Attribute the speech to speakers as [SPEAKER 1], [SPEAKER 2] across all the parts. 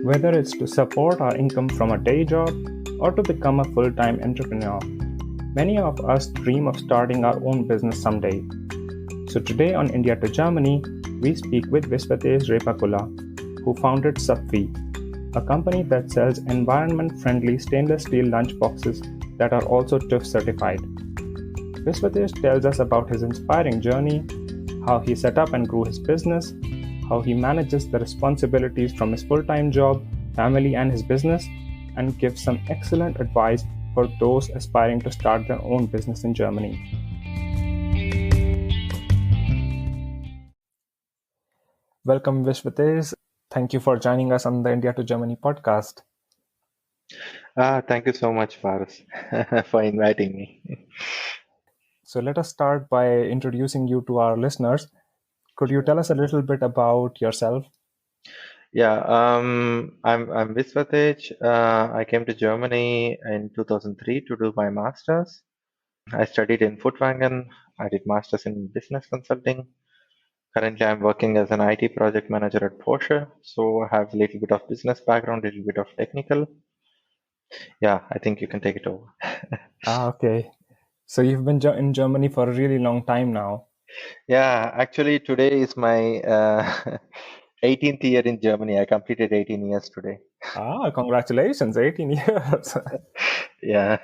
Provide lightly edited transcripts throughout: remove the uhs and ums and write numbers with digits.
[SPEAKER 1] Whether it's to support our income from a day job or to become a full-time entrepreneur, many of us dream of starting our own business someday. So today on India to Germany, we speak with Viswatez Repakula, who founded Subfi, a company that sells environment-friendly stainless steel lunchboxes that are also TÜV certified. Viswatez tells us about his inspiring journey, how he set up and grew his business, how he manages the responsibilities from his full-time job, family, and his business, and gives some excellent advice for those aspiring to start their own business in Germany. Welcome, Viswatez. Thank you for joining us on the India to Germany podcast.
[SPEAKER 2] Thank you so much, Faris, for inviting me.
[SPEAKER 1] So let us start by introducing you to our listeners. Could you tell us a little bit about yourself?
[SPEAKER 2] Yeah, I'm Viswatej. I came to Germany in 2003 to do my master's. I studied in Furtwangen. I did master's in business consulting. Currently, I'm working as an IT project manager at Porsche. So I have a little bit of business background, a little bit of technical. Yeah, I think you can take it over.
[SPEAKER 1] Okay. So you've been in Germany for a really long time now.
[SPEAKER 2] Yeah, actually, today is my 18th year in Germany. I completed 18 years today.
[SPEAKER 1] Congratulations, 18 years.
[SPEAKER 2] Yeah.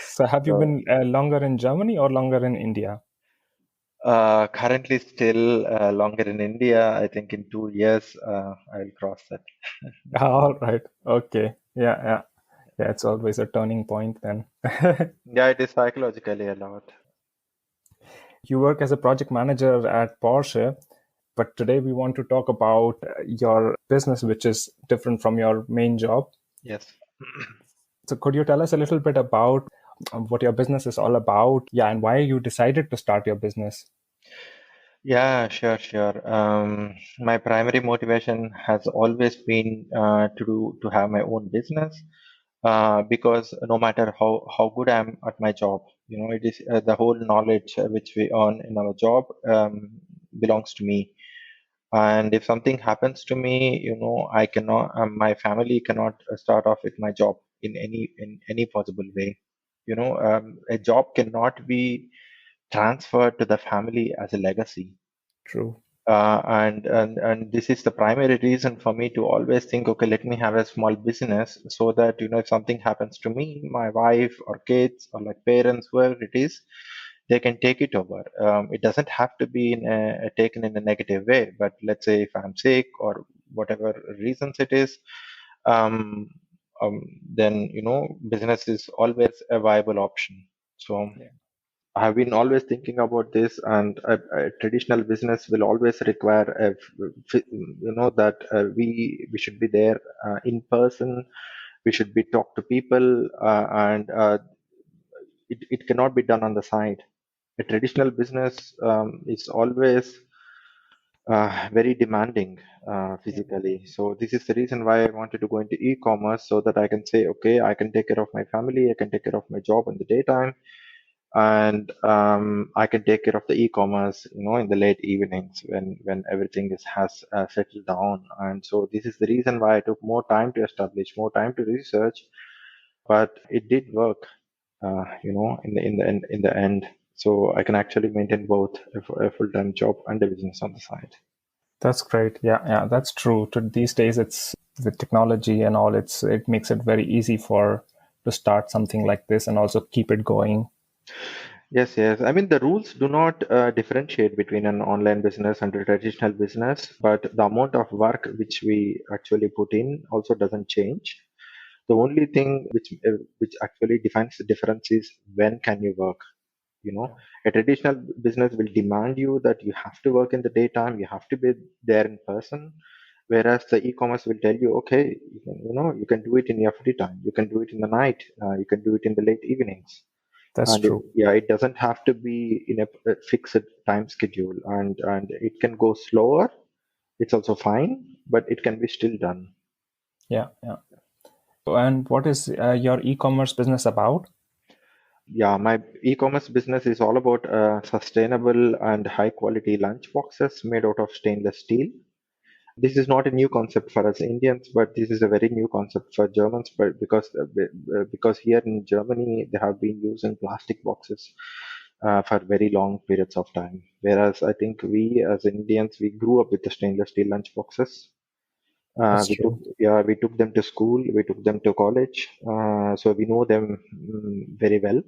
[SPEAKER 1] So have you
[SPEAKER 2] So
[SPEAKER 1] been longer in Germany or longer in India?
[SPEAKER 2] currently still longer in India. I think in 2 years I'll cross that.
[SPEAKER 1] All right. Okay. Yeah. Yeah, it's always a turning point then.
[SPEAKER 2] Yeah, it is psychologically a lot.
[SPEAKER 1] You work as a project manager at Porsche, but today we want to talk about your business, which is different from your main job.
[SPEAKER 2] Yes.
[SPEAKER 1] So could you tell us a little bit about what your business is all about? Yeah, and why you decided to start your business?
[SPEAKER 2] Yeah, sure. My primary motivation has always been to have my own business because no matter how good I am at my job, it is the whole knowledge which we earn in our job belongs to me. And if something happens to me, I cannot, my family cannot start off with my job in any possible way. A job cannot be transferred to the family as a legacy.
[SPEAKER 1] True.
[SPEAKER 2] And this is the primary reason for me to always think, okay, let me have a small business so that, if something happens to me, my wife or kids or like parents, whoever it is, they can take it over. It doesn't have to be taken in a negative way, but let's say if I'm sick or whatever reasons it is, um, then, business is always a viable option. So
[SPEAKER 1] Yeah.
[SPEAKER 2] I've been always thinking about this, and a traditional business will always require that we should be there in person. We should be talk to people, and it cannot be done on the side. A traditional business is always very demanding
[SPEAKER 1] Yeah.
[SPEAKER 2] physically. So this is the reason why I wanted to go into e-commerce so that I can say, okay, I can take care of my family, I can take care of my job in the daytime, and I can take care of the e-commerce, in the late evenings when everything has settled down. And so this is the reason why I took more time to establish, more time to research, but it did work, in the end. So I can actually maintain both a full-time job and a business on the side.
[SPEAKER 1] That's great. Yeah, that's true. These days, it's with technology and all. It makes it very easy to start something like this and also keep it going.
[SPEAKER 2] Yes. I mean, the rules do not differentiate between an online business and a traditional business, but the amount of work which we actually put in also doesn't change. The only thing which actually defines the difference is when can you work.
[SPEAKER 1] Yeah.
[SPEAKER 2] A traditional business will demand you that you have to work in the daytime, you have to be there in person, whereas the e-commerce will tell you, okay, you can do it in your free time, you can do it in the night, you can do it in the late evenings.
[SPEAKER 1] That's
[SPEAKER 2] And
[SPEAKER 1] true.
[SPEAKER 2] it doesn't have to be in a fixed time schedule, and it can go slower. It's also fine, but it can be still done.
[SPEAKER 1] Yeah. And what is your e-commerce business about?
[SPEAKER 2] Yeah, my e-commerce business is all about sustainable and high quality lunch boxes made out of stainless steel. This is not a new concept for us Indians, but this is a very new concept for Germans. But because here in Germany they have been using plastic boxes for very long periods of time, whereas I think we as Indians we grew up with the stainless steel lunch boxes.
[SPEAKER 1] That's
[SPEAKER 2] We took
[SPEAKER 1] true.
[SPEAKER 2] we took them to school, we took them to college, so we know them very well,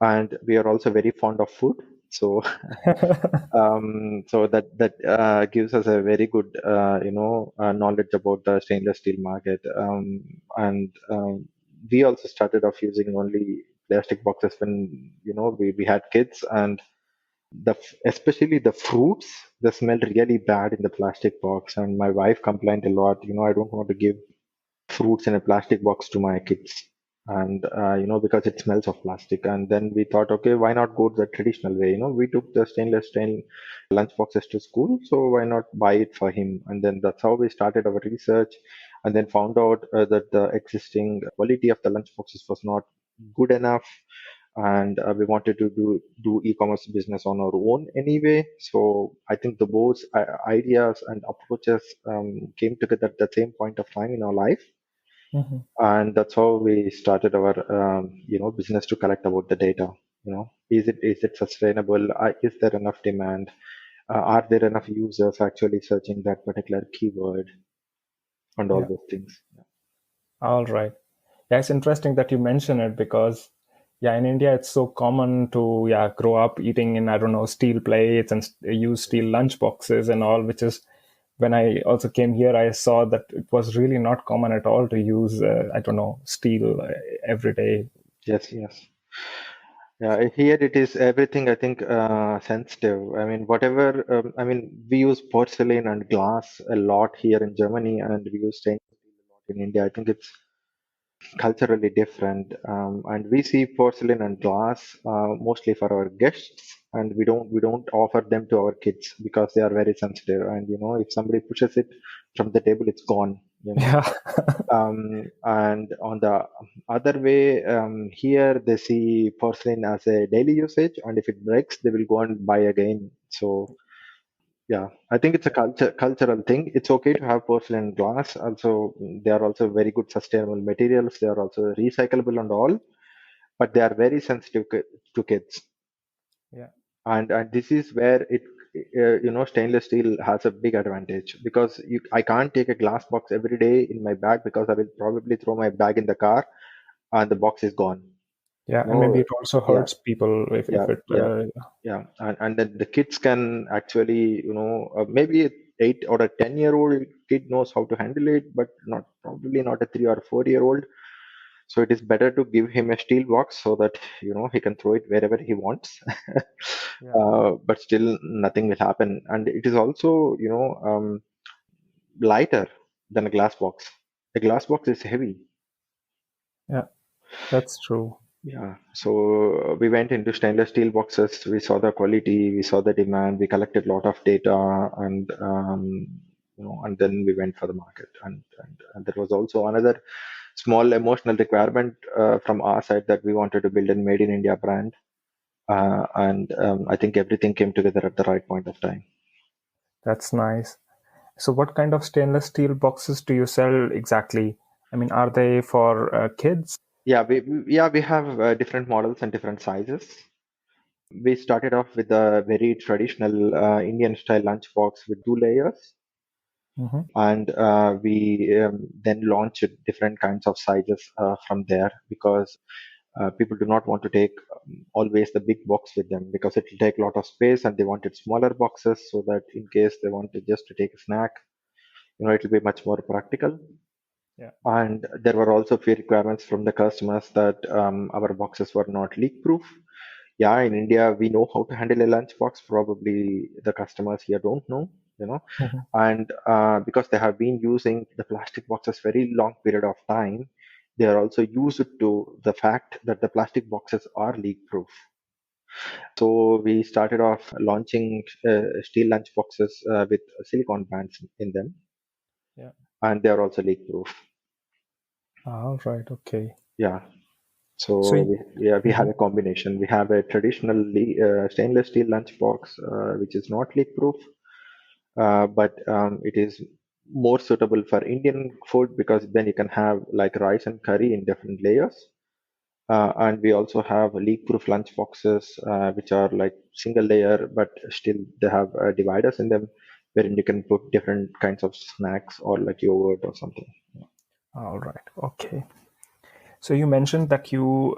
[SPEAKER 2] and we are also very fond of food. So so that gives us a very good knowledge about the stainless steel market, and we also started off using only plastic boxes when we had kids, and especially the fruits, they smelled really bad in the plastic box, and my wife complained a lot. I don't want to give fruits in a plastic box to my kids, and because it smells of plastic. And then we thought, okay, why not go the traditional way? We took the stainless steel lunch boxes to school, so why not buy it for him? And then that's how we started our research, and then found out that the existing quality of the lunch boxes was not good enough, and we wanted to do e-commerce business on our own anyway. So I think the both ideas and approaches came together at the same point of time in our life,
[SPEAKER 1] Mhm.
[SPEAKER 2] and that's how we started our business to collect about the data. Is it sustainable? Is there enough demand? Are there enough users actually searching that particular keyword, and all
[SPEAKER 1] Yeah.
[SPEAKER 2] those things?
[SPEAKER 1] All right. Yeah, it's interesting that you mention it because, yeah, in India it's so common to grow up eating in, I don't know, steel plates and use steel lunch boxes and all. Which is when I also came here, I saw that it was really not common at all to use, I don't know, steel every day.
[SPEAKER 2] Yes, yes. Yeah, here it is everything, I think, sensitive. I mean, whatever, I mean, we use porcelain and glass a lot here in Germany, and we use stainless steel a lot in India. I think it's culturally different, and we see porcelain and glass mostly for our guests, and we don't offer them to our kids because they are very sensitive, and if somebody pushes it from the table, it's gone.
[SPEAKER 1] Yeah.
[SPEAKER 2] And on the other way, here they see porcelain as a daily usage, and if it breaks, they will go and buy again. So yeah, I think it's a cultural thing. It's okay to have porcelain and glass. Also, they are also very good sustainable materials. They are also recyclable and all, but they are very sensitive to kids.
[SPEAKER 1] Yeah.
[SPEAKER 2] And this is where stainless steel has a big advantage, because I can't take a glass box every day in my bag, because I will probably throw my bag in the car and the box is gone.
[SPEAKER 1] Yeah. And maybe
[SPEAKER 2] No,
[SPEAKER 1] it also
[SPEAKER 2] yeah,
[SPEAKER 1] hurts people
[SPEAKER 2] yeah,
[SPEAKER 1] if it,
[SPEAKER 2] yeah. Yeah, and then the kids can actually, maybe a 8 or a 10-year-old kid knows how to handle it, but probably not a 3 or 4-year-old. So it is better to give him a steel box so that he can throw it wherever he wants.
[SPEAKER 1] yeah.
[SPEAKER 2] But still, nothing will happen, and it is also lighter than a glass box. A glass box is heavy.
[SPEAKER 1] Yeah. That's true.
[SPEAKER 2] Yeah, so we went into stainless steel boxes. We saw the quality, we saw the demand, we collected a lot of data, and and then we went for the market. And there was also another small emotional requirement from our side, that we wanted to build a made in India brand, and I think everything came together at the right point of time.
[SPEAKER 1] That's nice. So, what kind of stainless steel boxes do you sell exactly? I mean, are they for kids?
[SPEAKER 2] Yeah, we have different models and different sizes. We started off with a very traditional Indian style lunchbox with 2 layers,
[SPEAKER 1] Hmm.
[SPEAKER 2] and we then launched different kinds of sizes from there, because people do not want to take always the big box with them, because it will take a lot of space, and they wanted smaller boxes, so that in case they wanted just to take a snack, it will be much more practical.
[SPEAKER 1] Yeah.
[SPEAKER 2] And there were also few requirements from the customers that our boxes were not leak proof. Yeah, in India, we know how to handle a lunchbox. Probably the customers here don't know,
[SPEAKER 1] Hmm.
[SPEAKER 2] and because they have been using the plastic boxes very long period of time, they are also used to the fact that the plastic boxes are leak proof. So we started off launching steel lunch boxes with silicone bands in them,
[SPEAKER 1] Yeah.
[SPEAKER 2] and they are also leak proof.
[SPEAKER 1] All right. Okay.
[SPEAKER 2] Yeah.
[SPEAKER 1] So,
[SPEAKER 2] So we have
[SPEAKER 1] mhm.
[SPEAKER 2] a combination. We have a traditional stainless steel lunchbox, which is not leak proof, but it is more suitable for Indian food because then you can have like rice and curry in different layers. And we also have leak-proof lunch boxes, which are like single layer, but still they have dividers in them, wherein you can put different kinds of snacks or like yogurt or something.
[SPEAKER 1] All right. Okay. So you mentioned that you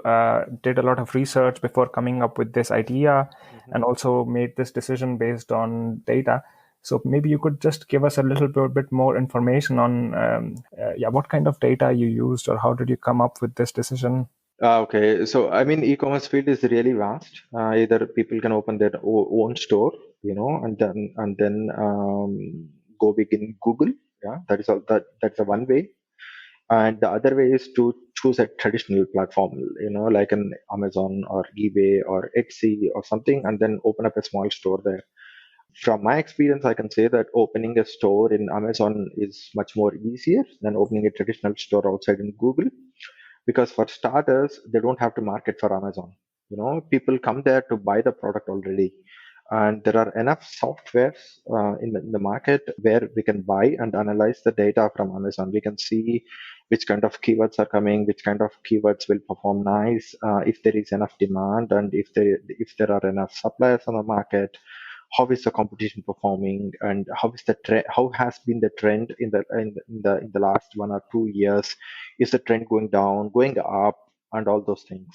[SPEAKER 1] did a lot of research before coming up with this idea
[SPEAKER 2] Mhm.
[SPEAKER 1] and also made this decision based on data. So maybe you could just give us a little bit more information on yeah, what kind of data you used or how did you come up with this decision?
[SPEAKER 2] Okay, so I mean, e-commerce field is really vast. Either people can open their own store, and then go big in Google. Yeah, that is all. That's the one way. And the other way is to choose a traditional platform, like an Amazon or eBay or Etsy or something, and then open up a small store there. From my experience, I can say that opening a store in Amazon is much more easier than opening a traditional store outside in Google, because for starters they don't have to market for Amazon. People come there to buy the product already, and there are enough softwares in the market where we can buy and analyze the data from Amazon. We can see which kind of keywords are coming, which kind of keywords will perform nice, if there is enough demand, and if there are enough suppliers on the market, how is the competition performing, and how is the trend, how has been the trend in the last 1 or 2 years. Is the trend going down, going up, and all those things.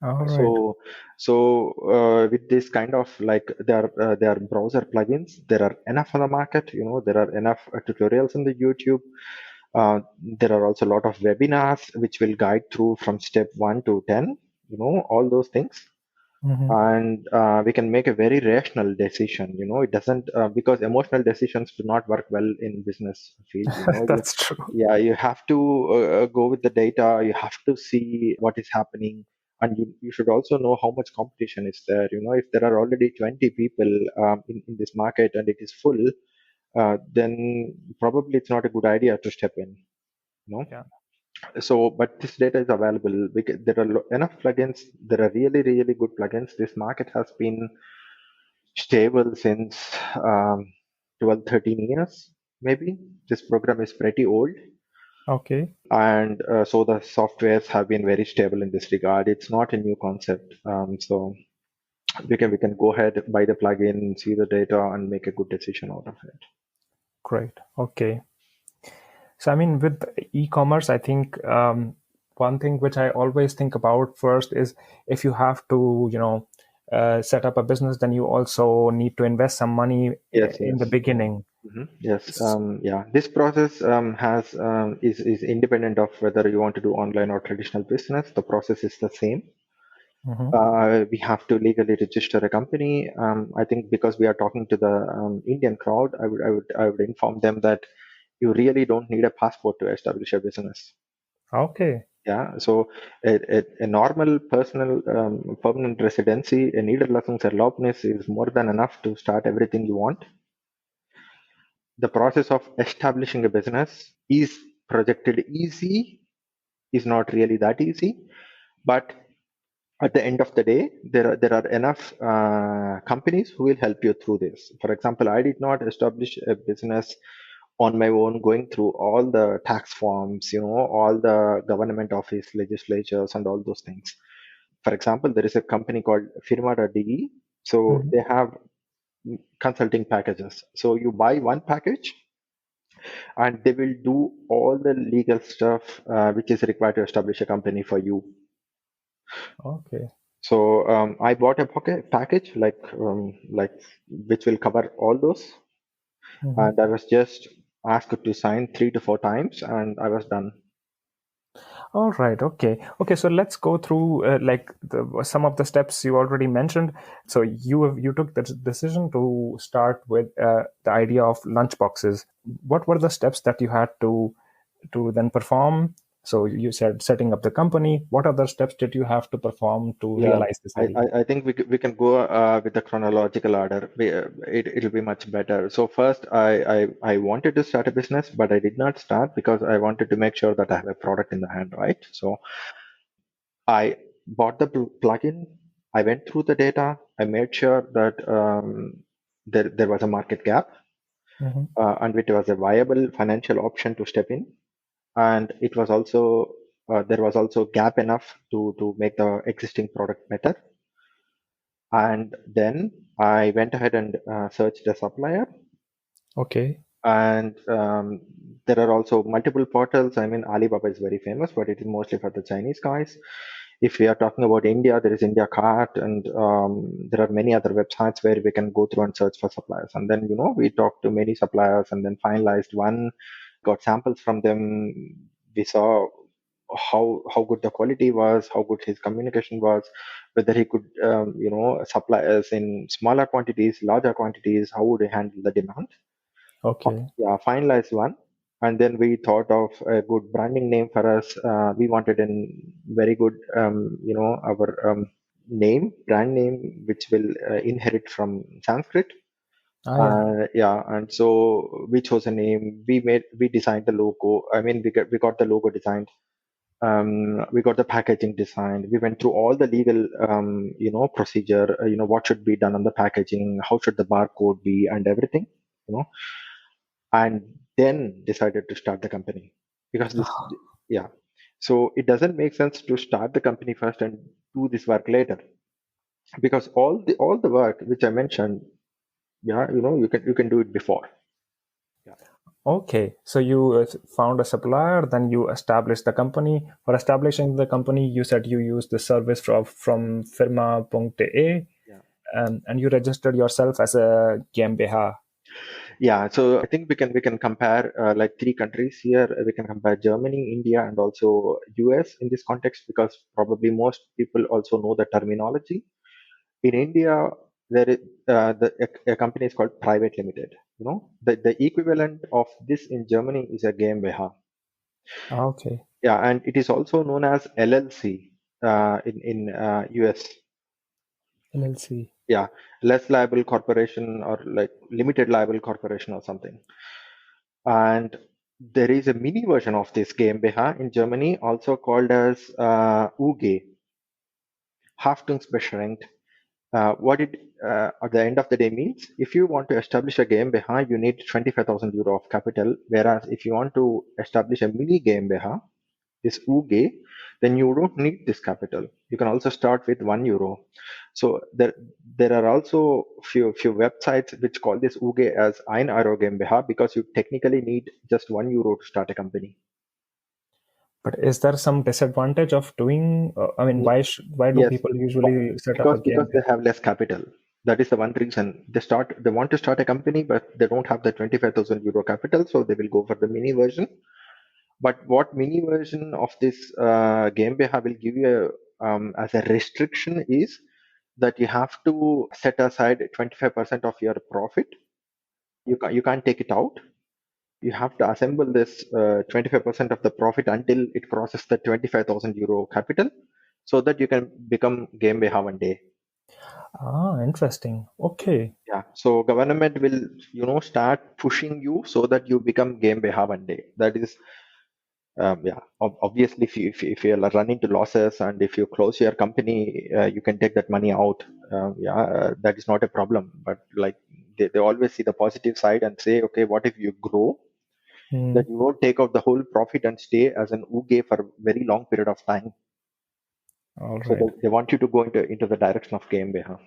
[SPEAKER 1] All right.
[SPEAKER 2] So with this kind of like, there are browser plugins, there are enough on the market. There are enough tutorials on the YouTube. There are also a lot of webinars which will guide through from step 1 to 10, all those things.
[SPEAKER 1] Hmm.
[SPEAKER 2] And we can make a very rational decision. It doesn't, because emotional decisions do not work well in business field.
[SPEAKER 1] That's true.
[SPEAKER 2] Yeah, you have to go with the data. You have to see what is happening, and you should also know how much competition is there. If there are already 20 people in this market and it is full, then probably it's not a good idea to step in. you know
[SPEAKER 1] Yeah.
[SPEAKER 2] so, but this data is available because there are enough plugins. There are really, really good plugins. This market has been stable since 12, 13 years, maybe. This program is pretty old.
[SPEAKER 1] Okay.
[SPEAKER 2] And so the softwares have been very stable in this regard. It's not a new concept. So we can go ahead, buy the plugin, see the data, and make a good decision out of it.
[SPEAKER 1] Great. Okay. So, I mean, with e-commerce, I think one thing which I always think about first is if you have to, set up a business, then you also need to invest some money
[SPEAKER 2] Yes,
[SPEAKER 1] in the
[SPEAKER 2] yes.
[SPEAKER 1] beginning.
[SPEAKER 2] Yes, yeah. This process has is independent of whether you want to do online or traditional business. The process is the same.
[SPEAKER 1] Mhm.
[SPEAKER 2] We have to legally register a company. I think because we are talking to the Indian crowd, I would inform them that you really don't need a passport to establish a business.
[SPEAKER 1] Okay.
[SPEAKER 2] Yeah, so a normal personal permanent residency, a Niederlassungserlaubnis is more than enough to start everything you want. The process of establishing a business is projected easy, is not really that easy, but at the end of the day, there are enough companies who will help you through this. For example, I did not establish a business on my own, going through all the tax forms, all the government office legislatures and all those things. For example, there is a company called firma.de. So
[SPEAKER 1] Mhm.
[SPEAKER 2] they have consulting packages. So you buy one package and they will do all the legal stuff which is required to establish a company for you.
[SPEAKER 1] Okay.
[SPEAKER 2] So I bought a package like which will cover all those,
[SPEAKER 1] Mhm.
[SPEAKER 2] and I was just asked to sign 3 to 4 times, and I was done.
[SPEAKER 1] All right. Okay. Okay. So let's go through some of the steps you already mentioned. So you took the decision to start with the idea of lunch boxes. What were the steps that you had to then perform? So you said setting up the company. What other steps did you have to perform to
[SPEAKER 2] Yeah,
[SPEAKER 1] realize this
[SPEAKER 2] I,
[SPEAKER 1] idea?
[SPEAKER 2] I, I think we can go with the chronological order. It'll be much better. So first, I wanted to start a business, but I did not start because I wanted to make sure that I have a product in the hand, right? So I bought the plugin. I went through the data. I made sure that there was a market gap.
[SPEAKER 1] Mm-hmm.
[SPEAKER 2] and it was a viable financial option to step in. And it was also there was also gap enough to make the existing product better. And then I went ahead and searched a supplier.
[SPEAKER 1] Okay.
[SPEAKER 2] And there are also multiple portals. I mean, Alibaba is very famous, but it is mostly for the Chinese guys. If we are talking about India, there is India Cart, and there are many other websites where we can go through and search for suppliers. And then, we talked to many suppliers and then finalized one, got samples from them. We saw how good the quality was, how good his communication was, whether he could, supply us in smaller quantities, larger quantities, how would he handle the demand.
[SPEAKER 1] Okay.
[SPEAKER 2] Yeah, finalized one. And then we thought of a good branding name for us. We wanted a very good, our brand name, which will inherit from Sanskrit.
[SPEAKER 1] Yeah.
[SPEAKER 2] Yeah, and so we chose a name. We designed the logo. I mean, we got the logo designed. We got the packaging designed. We went through all the legal, procedure. What should be done on the packaging, how should the barcode be, and everything. You know, and then decided to start the company because this, yeah. So it doesn't make sense to start the company first and do this work later, because all the work which I mentioned, yeah, you can do it before. Yeah.
[SPEAKER 1] Okay, so you found a supplier, then you established the company. For establishing the company, you said you used the service from firma.de,
[SPEAKER 2] Yeah.
[SPEAKER 1] and you registered yourself as a GmbH.
[SPEAKER 2] Yeah, so I think we can compare like three countries here. We can compare Germany, India, and also US in this context, because probably most people also know the terminology. In India, there is a company is called private limited. The equivalent of this in Germany is a GmbH.
[SPEAKER 1] Okay,
[SPEAKER 2] Yeah, and it is also known as LLC in US.
[SPEAKER 1] LLC.
[SPEAKER 2] Yeah, less liable corporation, or like limited liable corporation or something. And there is a mini version of this GmbH in Germany, also called as UG, Haftungsbeschränkt. What it at the end of the day means, if you want to establish a GmbH, you need 25,000 euro of capital, whereas if you want to establish a mini GmbH, this UG, then you don't need this capital. You can also start with €1. So there are also few websites which call this UG as ein Euro GmbH, because you technically need just €1 to start a company.
[SPEAKER 1] But is there some disadvantage of doing? I mean, why do
[SPEAKER 2] Yes,
[SPEAKER 1] people usually set up a
[SPEAKER 2] because they
[SPEAKER 1] GmbH?
[SPEAKER 2] have less capital. That is the one reason they want to start a company, but they don't have the 25,000 euro capital, so they will go for the mini version. But what mini version of this GmbH will give you as a restriction is that you have to set aside 25% of your profit. You can't take it out. You have to assemble this 25% of the profit until it crosses the 25,000 euro capital, so that you can become GmbH one day.
[SPEAKER 1] Interesting. Okay.
[SPEAKER 2] Yeah. So government will, start pushing you so that you become GmbH one day. That is, yeah. Obviously, if you are running to losses, and if you close your company, you can take that money out. Yeah, that is not a problem. But like they always see the positive side and say, okay, what if you grow?
[SPEAKER 1] Hmm.
[SPEAKER 2] That you won't take out the whole profit and stay as an UG for a very long period of time.
[SPEAKER 1] All
[SPEAKER 2] So
[SPEAKER 1] right.
[SPEAKER 2] they want you to go into the direction of GmbH.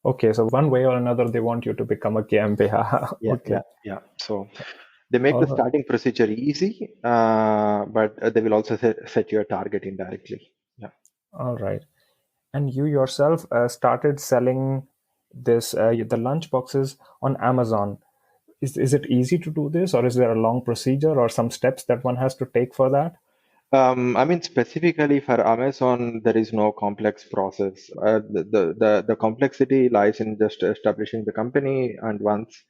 [SPEAKER 1] Okay, so one way or another, they want you to become a GmbH.
[SPEAKER 2] Yeah, yeah,
[SPEAKER 1] Okay.
[SPEAKER 2] yeah. So they make
[SPEAKER 1] All
[SPEAKER 2] the
[SPEAKER 1] right.
[SPEAKER 2] starting procedure easy, but they will also set your target indirectly. Yeah.
[SPEAKER 1] All right. And you yourself started selling the lunch boxes on Amazon. Is it easy to do this, or is there a long procedure or some steps that one has to take for that?
[SPEAKER 2] I mean, specifically for Amazon, there is no complex process. The complexity lies in just establishing the company, and once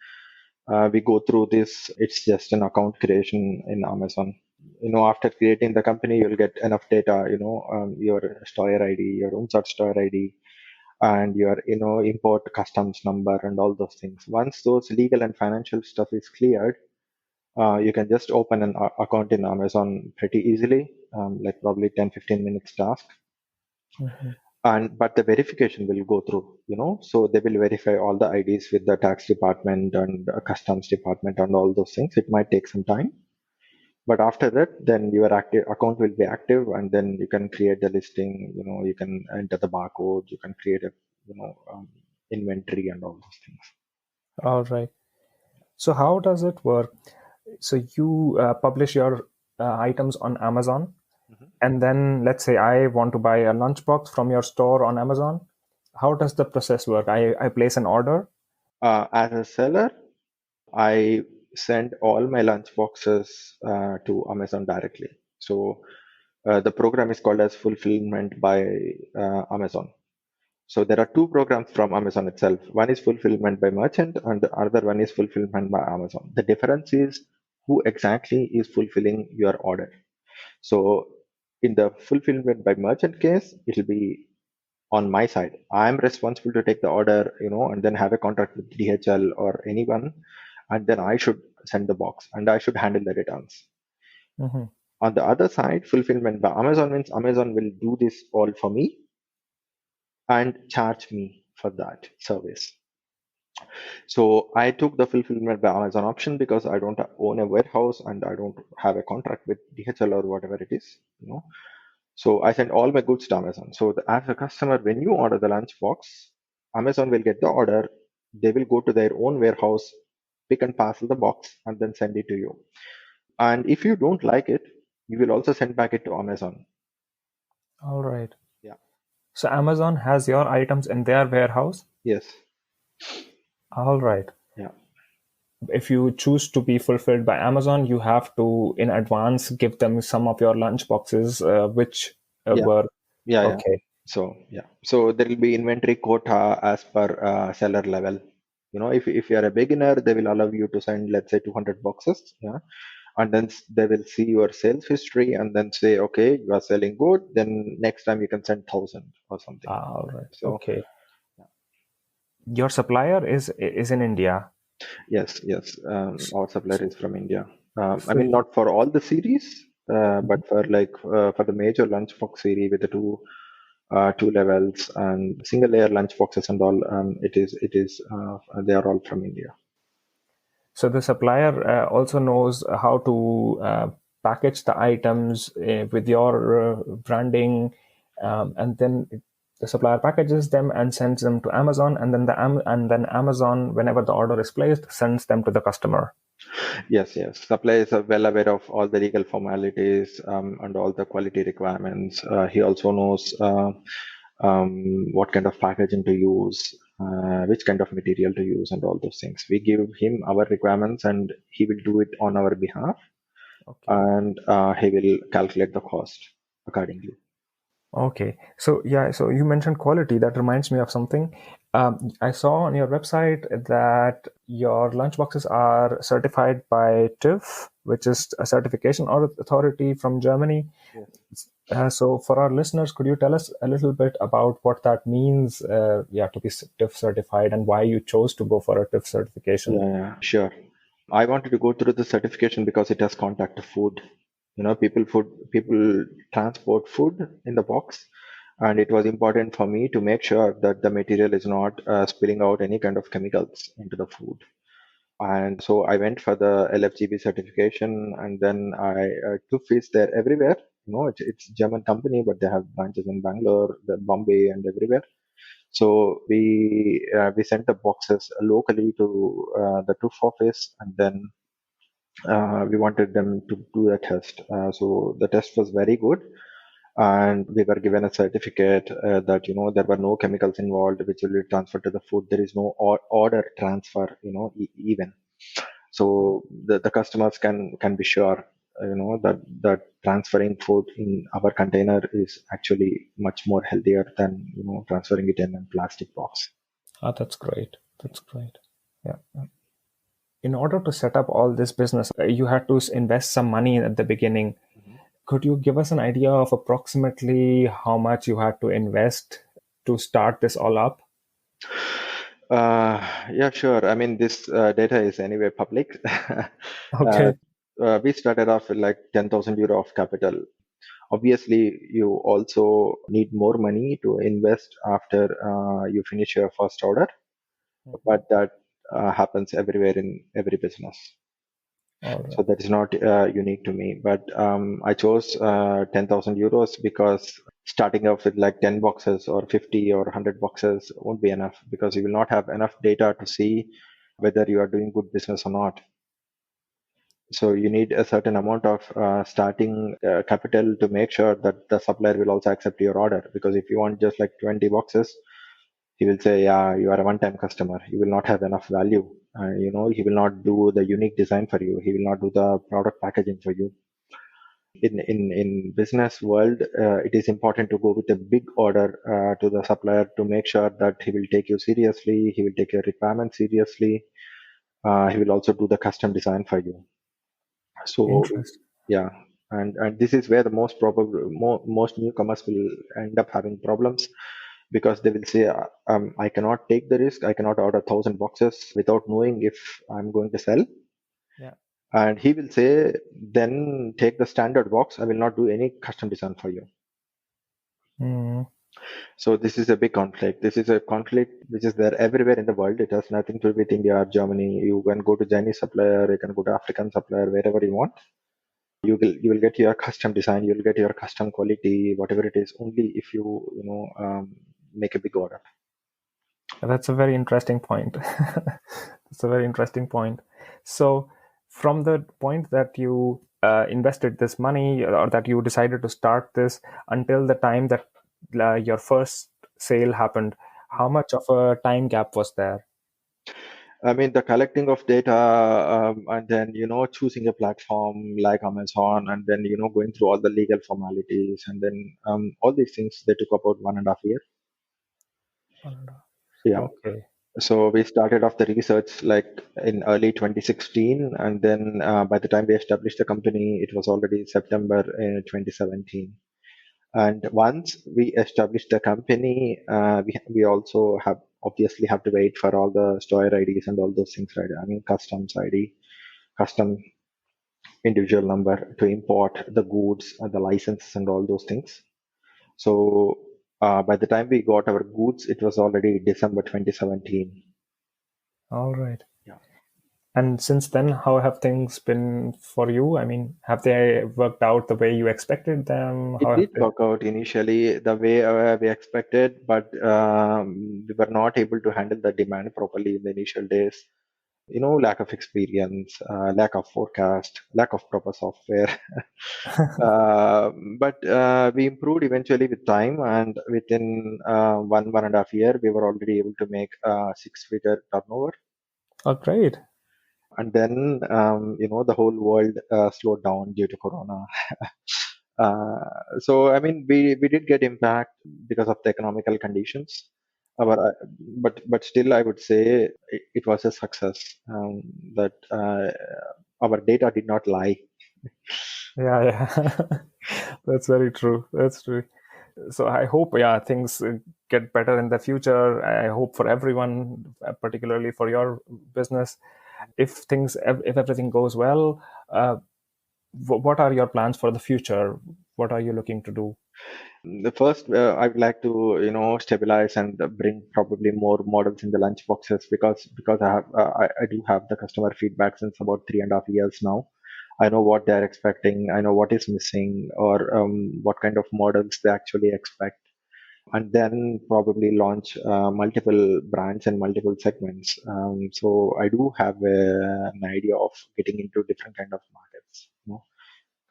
[SPEAKER 2] we go through this, it's just an account creation in Amazon. After creating the company, you'll get enough data. Your store ID, your Umsat store ID, and your import customs number, and all those things. Once those legal and financial stuff is cleared, you can just open an account in Amazon pretty easily, like probably 10-15 minutes task.
[SPEAKER 1] Mhm.
[SPEAKER 2] but the verification will go through, so they will verify all the IDs with the tax department and customs department and all those things. It might take some time, but after that, then your active account will be active, and then you can create the listing. You can enter the barcode, you can create a inventory and all those things.
[SPEAKER 1] All right. So how does it work? So you publish your items on Amazon,
[SPEAKER 2] Mhm.
[SPEAKER 1] and then let's say I want to buy a lunchbox from your store on Amazon. How does the process work? I place an order.
[SPEAKER 2] As a seller, I send all my lunch boxes to Amazon directly. So the program is called as fulfillment by Amazon. So there are two programs from Amazon itself. One is fulfillment by merchant, and the other one is fulfillment by Amazon. The difference is who exactly is fulfilling your order. So in the fulfillment by merchant case, it will be on my side. I'm responsible to take the order, and then have a contract with DHL or anyone, and then I should send the box and I should handle the returns.
[SPEAKER 1] Mm-hmm.
[SPEAKER 2] On the other side, fulfillment by Amazon means Amazon will do this all for me and charge me for that service. So I took the fulfillment by Amazon option because I don't own a warehouse and I don't have a contract with DHL or whatever it is. So I send all my goods to Amazon. So as a customer, when you order the lunchbox, Amazon will get the order. They will go to their own warehouse, pick and parcel the box, and then send it to you. And if you don't like it, you will also send back it to Amazon.
[SPEAKER 1] All right.
[SPEAKER 2] Yeah.
[SPEAKER 1] So Amazon has your items in their warehouse.
[SPEAKER 2] Yes.
[SPEAKER 1] All right.
[SPEAKER 2] Yeah.
[SPEAKER 1] If you choose to be fulfilled by Amazon, you have to in advance give them some of your lunch boxes, which
[SPEAKER 2] Yeah.
[SPEAKER 1] were
[SPEAKER 2] Yeah.
[SPEAKER 1] okay.
[SPEAKER 2] So there will be inventory quota as per seller level. If you are a beginner, they will allow you to send, let's say, 200 boxes. Yeah. And then they will see your sales history and then say, okay, you are selling good. Then next time you can send 1,000 or something.
[SPEAKER 1] All right.
[SPEAKER 2] So
[SPEAKER 1] Okay. Your supplier is in India.
[SPEAKER 2] yes, our supplier is from India. I
[SPEAKER 1] So
[SPEAKER 2] mean, not for all the series, but for the major lunchbox series with the two levels and single layer lunchboxes and all, it is they are all from India.
[SPEAKER 1] So the supplier also knows how to package the items with your branding, and then the supplier packages them and sends them to Amazon, and then and then Amazon, whenever the order is placed, sends them to the customer.
[SPEAKER 2] Yes. Suppliers are well aware of all the legal formalities and all the quality requirements. He also knows what kind of packaging to use, which kind of material to use, and all those things. We give him our requirements, and he will do it on our behalf,
[SPEAKER 1] Okay.
[SPEAKER 2] and he will calculate the cost accordingly.
[SPEAKER 1] Okay. So yeah, so you mentioned quality. That reminds me of something. I saw on your website that your lunchboxes are certified by TÜV, which is a certification authority from Germany.
[SPEAKER 2] Yes.
[SPEAKER 1] So for our listeners, could you tell us a little bit about what that means, to be TÜV certified, and why you chose to go for a TÜV certification?
[SPEAKER 2] Yeah, sure. I wanted to go through the certification because it has contact to food. People transport food in the box, and it was important for me to make sure that the material is not spilling out any kind of chemicals into the food. And so I went for the LFGB certification, and then I took fees there everywhere. It's German company, but they have branches in Bangalore, Bombay, and everywhere. So we sent the boxes locally to the TÜV office, and then we wanted them to do a test. So the test was very good, and we were given a certificate that there were no chemicals involved, which will be transferred to the food. There is no order transfer, even. So the customers can be sure, that transferring food in our container is actually much more healthier than transferring it in a plastic box.
[SPEAKER 1] Ah, that's great. That's great. Yeah. In order to set up all this business, you had to invest some money at the beginning. Could you give us an idea of approximately how much you had to invest to start this all up?
[SPEAKER 2] Yeah, sure. I mean, this data is anyway public. uh,
[SPEAKER 1] Okay.
[SPEAKER 2] we started off with like 10,000 euro of capital. Obviously, you also need more money to invest after you finish your first order,
[SPEAKER 1] Mhm.
[SPEAKER 2] but that happens everywhere in every business.
[SPEAKER 1] All
[SPEAKER 2] So
[SPEAKER 1] right.
[SPEAKER 2] that is not unique to me. But I chose 10,000 euros because starting off with like 10 boxes or 50 or 100 boxes won't be enough, because you will not have enough data to see whether you are doing good business or not. So you need a certain amount of starting capital to make sure that the supplier will also accept your order. Because if you want just like 20 boxes, he will say, yeah, you are a one-time customer. You will not have enough value. He will not do the unique design for you. He will not do the product packaging for you. In business world, it is important to go with a big order to the supplier to make sure that he will take you seriously. He will take your requirement seriously. He will also do the custom design for you. So
[SPEAKER 1] Interesting.
[SPEAKER 2] yeah, and this is where the most newcomers will end up having problems, because they will say, I cannot take the risk. I cannot order 1,000 boxes without knowing if I'm going to sell.
[SPEAKER 1] Yeah.
[SPEAKER 2] And he will say, then take the standard box. I will not do any custom design for you.
[SPEAKER 1] Mm.
[SPEAKER 2] So this is a big conflict. This is a conflict which is there everywhere in the world. It has nothing to do with India or Germany. You can go to Chinese supplier, you can go to African supplier, wherever you want. You will get your custom design, you'll get your custom quality, whatever it is, only if you make a big order.
[SPEAKER 1] That's a very interesting point. That's a very interesting point. So, from the point that you invested this money, or that you decided to start this, until the time that your first sale happened, how much of a time gap was there?
[SPEAKER 2] I mean, the collecting of data, and then choosing a platform like Amazon, and then going through all the legal formalities, and then all these things, they took about 1.5 years. Yeah.
[SPEAKER 1] Okay.
[SPEAKER 2] So we started off the research like in early 2016, and then by the time we established the company, it was already September in 2017. And once we established the company, we also have to wait for all the store IDs and all those things, right? I mean, customs ID, custom individual number to import the goods and the licenses and all those things. So by the time we got our goods, it was already December 2017.
[SPEAKER 1] All right.
[SPEAKER 2] Yeah.
[SPEAKER 1] And since then, how have things been for you? I mean, have they worked out the way you expected them? How
[SPEAKER 2] It
[SPEAKER 1] have
[SPEAKER 2] did
[SPEAKER 1] they?
[SPEAKER 2] work out initially the way we expected, but we were not able to handle the demand properly in the initial days. Lack of experience, lack of forecast, lack of proper software. uh, but we improved eventually with time, and within 1.5 year, we were already able to make a six-figure turnover.
[SPEAKER 1] Oh, great.
[SPEAKER 2] And then the whole world slowed down due to Corona. So I mean, we did get impact because of the economical conditions. But still, I would say it was a success, that our data did not lie.
[SPEAKER 1] Yeah, yeah. That's very true. That's true. So I hope, yeah, things get better in the future. I hope for everyone, particularly for your business. If everything goes well, what are your plans for the future? What are you looking to do?
[SPEAKER 2] The first, I would like to stabilize and bring probably more models in the lunch boxes, because I do have the customer feedback since about 3.5 years now. I know what they're expecting. I know what is missing, or what kind of models they actually expect, and then probably launch multiple brands and multiple segments. So I do have an idea of getting into different kind of markets,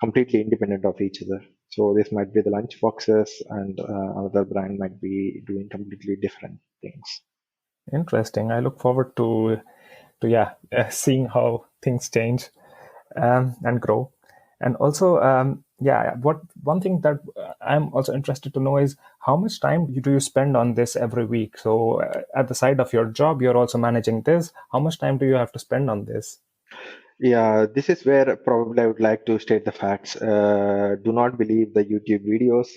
[SPEAKER 2] completely independent of each other. So this might be the lunch boxes, and another brand might be doing completely different things.
[SPEAKER 1] Interesting. I look forward to yeah, seeing how things change and grow. And also, yeah, what one thing that I'm also interested to know is how much time do you spend on this every week? So, at the side of your job, you're also managing this. How much time do you have to spend on this?
[SPEAKER 2] Yeah, this is where probably I would like to state the facts. Do not believe the YouTube videos.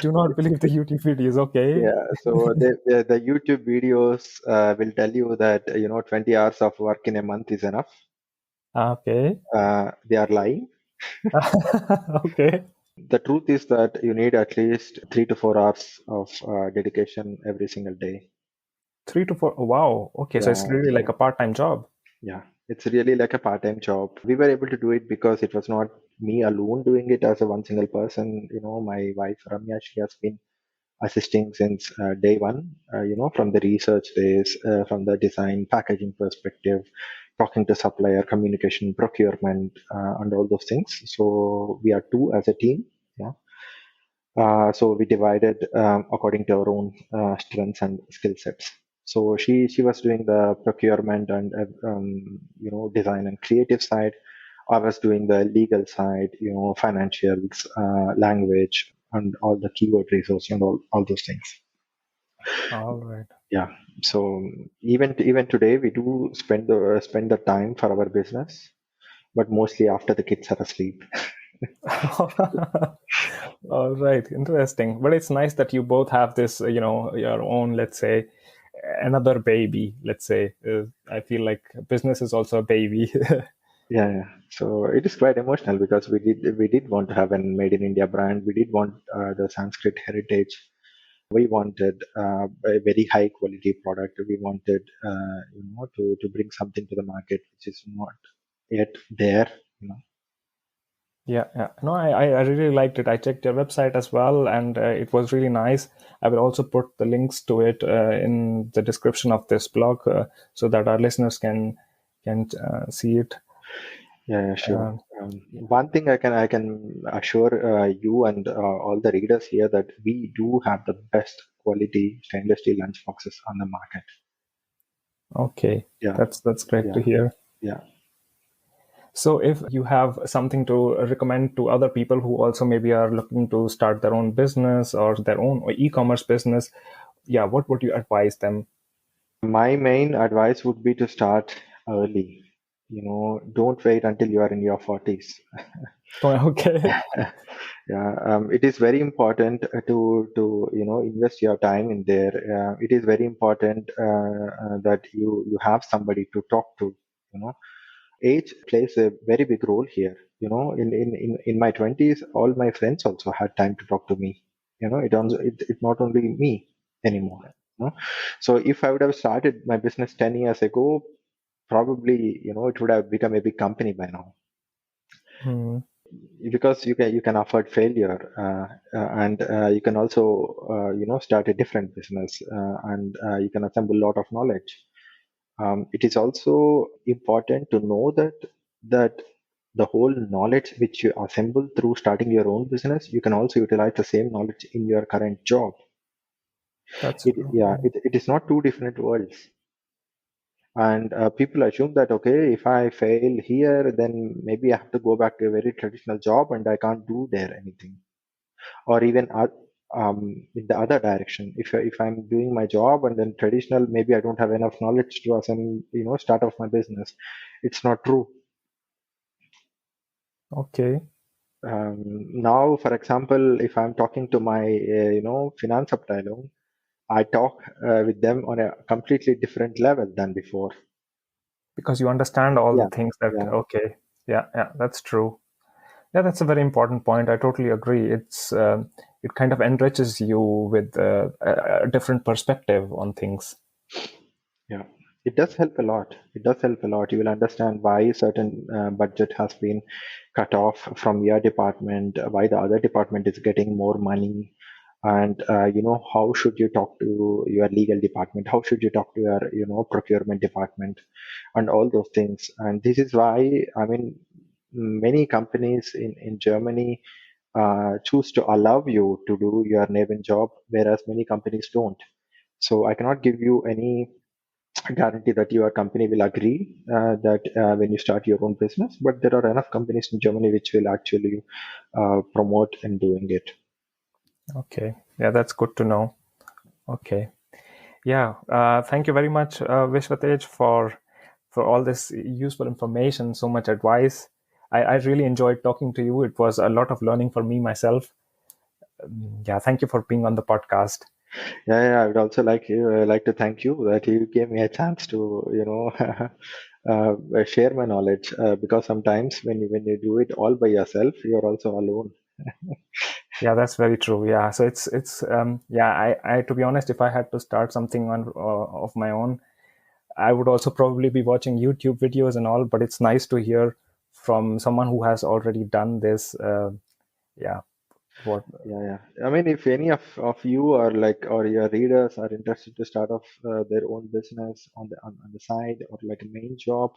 [SPEAKER 1] Do not believe the YouTube videos. Okay.
[SPEAKER 2] Yeah, so the YouTube videos will tell you that 20 hours of work in a month is enough.
[SPEAKER 1] Okay.
[SPEAKER 2] They are lying.
[SPEAKER 1] Okay.
[SPEAKER 2] The truth is that you need at least 3 to 4 hours of dedication every single day.
[SPEAKER 1] 3 to 4. Oh, wow. Okay. So it's
[SPEAKER 2] Yeah,
[SPEAKER 1] really like
[SPEAKER 2] so
[SPEAKER 1] a part-time job.
[SPEAKER 2] yeah, it's really like a part-time job. We were able to do it because it was not me alone doing it as a one single person. My wife Ramya, she has been assisting since day one. From the research days, from the design, packaging perspective, talking to supplier, communication, procurement, and all those things. So we are two as a team. Yeah. So we divided according to our own strengths and skill sets. So she was doing the procurement and design and creative side. I was doing the legal side, financials, language, and all the keyword resource and all those things.
[SPEAKER 1] All right.
[SPEAKER 2] Yeah. So even today we do spend the time for our business, but mostly after the kids are asleep.
[SPEAKER 1] All right, interesting. But it's nice that you both have this, your own, let's say, another baby. Let's say, I feel like business is also a baby.
[SPEAKER 2] Yeah, yeah. So it is quite emotional because we did want to have a made in India brand. We did want the Sanskrit heritage. We wanted a very high quality product. We wanted to bring something to the market which is not yet there. You know.
[SPEAKER 1] Yeah, yeah. No, I really liked it. I checked your website as well, and it was really nice. I will also put the links to it in the description of this blog so that our listeners can see it.
[SPEAKER 2] Yeah, yeah, sure.
[SPEAKER 1] Um, yeah.
[SPEAKER 2] One thing I can assure you and all the readers here that we do have the best quality stainless steel lunch boxes on the market.
[SPEAKER 1] Okay,
[SPEAKER 2] Yeah,
[SPEAKER 1] that's great to
[SPEAKER 2] yeah,
[SPEAKER 1] hear.
[SPEAKER 2] yeah.
[SPEAKER 1] So, if you have something to recommend to other people who also maybe are looking to start their own business or their own e-commerce business, yeah, what would you advise them?
[SPEAKER 2] My main advice would be to start early. Don't wait until you are in your 40s.
[SPEAKER 1] Okay.
[SPEAKER 2] Yeah, it is very important to invest your time in there. It is very important that you have somebody to talk to. You know, age plays a very big role here. In my 20s, all my friends also had time to talk to me. It's not only me anymore. So if I would have started my business 10 years ago, probably it would have become a big company by now,
[SPEAKER 1] Hmm.
[SPEAKER 2] because you can afford failure, and you can also start a different business, and you can assemble a lot of knowledge. It is also important to know that the whole knowledge which you assemble through starting your own business, you can also utilize the same knowledge in your current job.
[SPEAKER 1] That's
[SPEAKER 2] Yeah, it is not two different worlds. And people assume that, okay, if I fail here, then maybe I have to go back to a very traditional job and I can't do there anything. Or even in the other direction, if I'm doing my job and then traditional, maybe I don't have enough knowledge to assemble, start off my business. It's not true.
[SPEAKER 1] okay.
[SPEAKER 2] Now, for example, if I'm talking to my finance abteilung, I talk with them on a completely different level than before.
[SPEAKER 1] Because you understand all the
[SPEAKER 2] Yeah,
[SPEAKER 1] things that,
[SPEAKER 2] yeah.
[SPEAKER 1] okay. Yeah, yeah, that's true. Yeah, that's a very important point. I totally agree. It kind of enriches you with a different perspective on things.
[SPEAKER 2] Yeah, it does help a lot. It does help a lot. You will understand why certain budget has been cut off from your department, why the other department is getting more money, and how should you talk to your legal department? How should you talk to your procurement department, and all those things. And this is why, I mean, many companies in Germany choose to allow you to do your neighboring job, whereas many companies don't. So I cannot give you any guarantee that your company will agree that when you start your own business, but there are enough companies in Germany which will actually promote in doing it.
[SPEAKER 1] Okay. Yeah, that's good to know. Okay. Yeah. Thank you very much, Vishwatej, for all this useful information, so much advice. I really enjoyed talking to you. It was a lot of learning for me myself. Yeah. Thank you for being on the podcast.
[SPEAKER 2] Yeah, I would also like to thank you that you gave me a chance to, share my knowledge. Because sometimes when you do it all by yourself, you're also alone.
[SPEAKER 1] Yeah, that's very true. Yeah, so it's yeah. I to be honest, if I had to start something on of my own, I would also probably be watching YouTube videos and all. But it's nice to hear from someone who has already done this. Yeah, what?
[SPEAKER 2] Yeah. I mean, if any of you are like, or your readers are interested to start off their own business on the side or like a main job,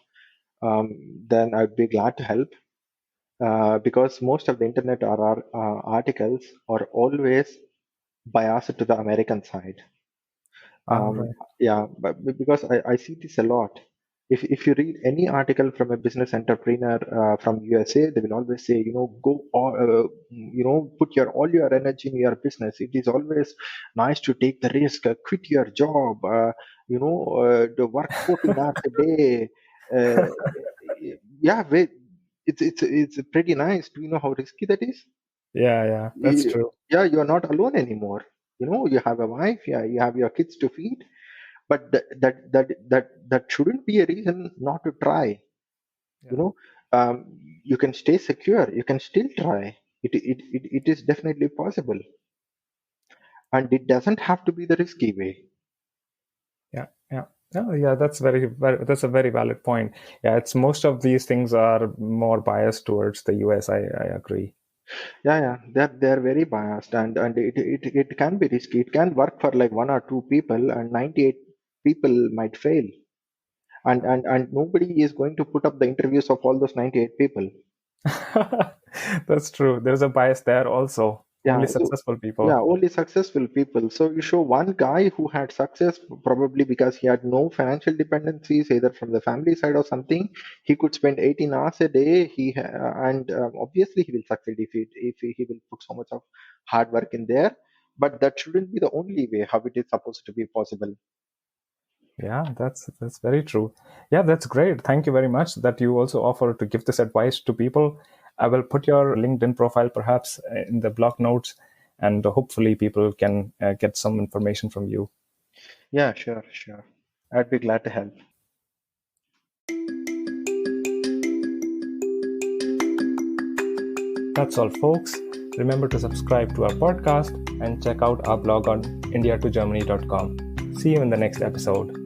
[SPEAKER 2] then I'd be glad to help. Because most of the internet articles are always biased to the American side.
[SPEAKER 1] Ah, right.
[SPEAKER 2] Yeah, but because I see this a lot. If you read any article from a business entrepreneur from USA, they will always say, go, put your all your energy in your business. It is always nice to take the risk, quit your job, to work 14 hours a day. Uh, yeah, wait, it's pretty nice. Do you know how risky that is?
[SPEAKER 1] Yeah, yeah, that's true.
[SPEAKER 2] Yeah, you're not alone anymore. You have a wife, yeah, you have your kids to feed, but that shouldn't be a reason not to try. you
[SPEAKER 1] Yeah,
[SPEAKER 2] know you can stay secure, you can still try. It is definitely possible, and it doesn't have to be the risky way.
[SPEAKER 1] yeah, yeah. Oh, yeah, that's a very valid point. Yeah, it's most of these things are more biased towards the US. I agree.
[SPEAKER 2] Yeah, they're very biased, and it can be risky. It can work for like one or two people, and 98 people might fail, and nobody is going to put up the interviews of all those 98 people.
[SPEAKER 1] That's true. There's a bias there also.
[SPEAKER 2] Yeah,
[SPEAKER 1] Only
[SPEAKER 2] so
[SPEAKER 1] successful
[SPEAKER 2] yeah,
[SPEAKER 1] people.
[SPEAKER 2] only successful people. So you show one guy who had success probably because he had no financial dependencies, either from the family side or something. He could spend 18 hours a day. And obviously he will succeed if he will put so much of hard work in there. But that shouldn't be the only way how it is supposed to be possible.
[SPEAKER 1] Yeah, that's very true. Yeah, that's great. Thank you very much that you also offer to give this advice to people. I will put your LinkedIn profile perhaps in the blog notes, and hopefully people can get some information from you.
[SPEAKER 2] Yeah, sure. I'd be glad to help.
[SPEAKER 1] That's all, folks. Remember to subscribe to our podcast and check out our blog on indiatogermany.com. See you in the next episode.